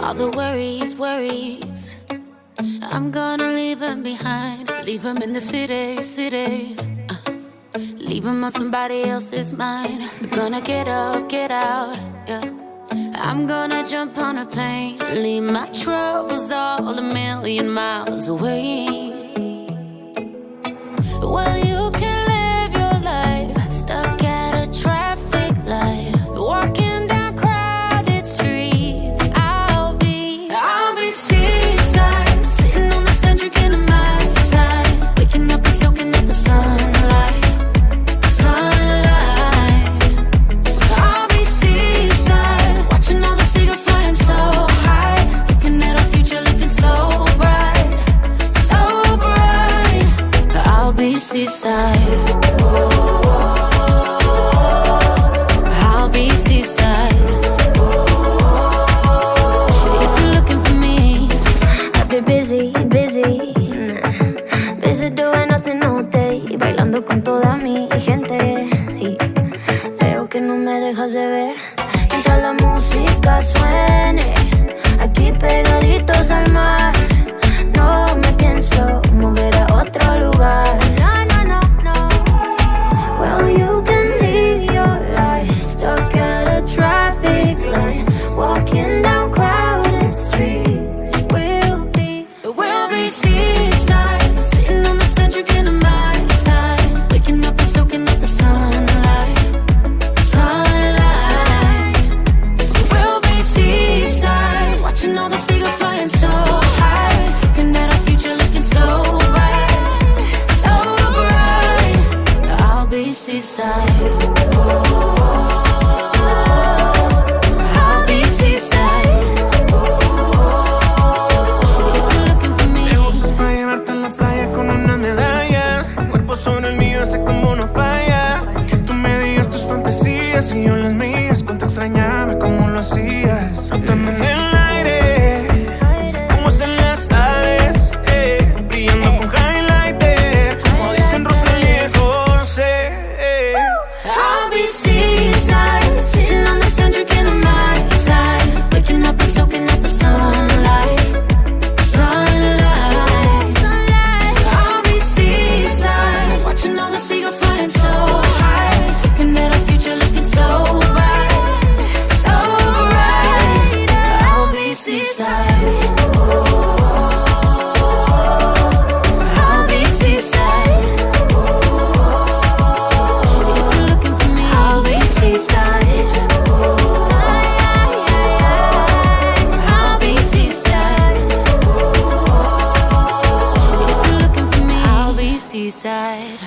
all the worries. I'm gonna leave them behind, leave them in the city. Leave them on somebody else's mind. We're gonna get up, get out, yeah. I'm gonna jump on a plane, leave my troubles all a million miles away. Well, you can live your life stuck at a traffic light, walking down crowded streets. I'll be seaside, sitting on the sand drinking a Mai Tai, waking up and soaking up the sunlight. I'll be seaside, watching all the seagulls flying so high, looking at our future looking so bright, so bright. I'll be seaside. I'll be seaside. If you're looking for me, I've been busy doing nothing all day, bailando con toda mi gente. Y veo que no me dejas de ver. Mientras la música suene, aquí pegaditos al mar. No me pienso mover a otro lugar. No. Well, you can live your life stuck at a traffic light, walking down crowded streets. We'll be seaside, sitting on the sand drinking a Mai Tai, waking up and soaking up the sunlight. We'll be seaside, watching all the seagulls flying so high, looking at our future looking so bright, so bright. I'll be seaside. I'll be seaside. If you're looking for me, Me usas pa' llevarte a la playa con unas medallas. Tu cuerpo sobre el mío hace como no falla. Que tú me digas tus fantasías y yo las mías. Cuánto extrañaba cómo lo hacías. Flotando en el aire, como en las aves, brillando con highlighter, como dicen Rosalía y José. I'll be seaside, sitting on the sand drinking a Mai Tai, waking up and soaking up the sunlight. I'll be seaside, watching all the seagulls flying so high, looking at our future looking so bright, so bright. I'll be seaside. I'll be seaside. If you're looking for me, I'll be seaside. I'll be seaside. If you're looking for me, I'll be seaside.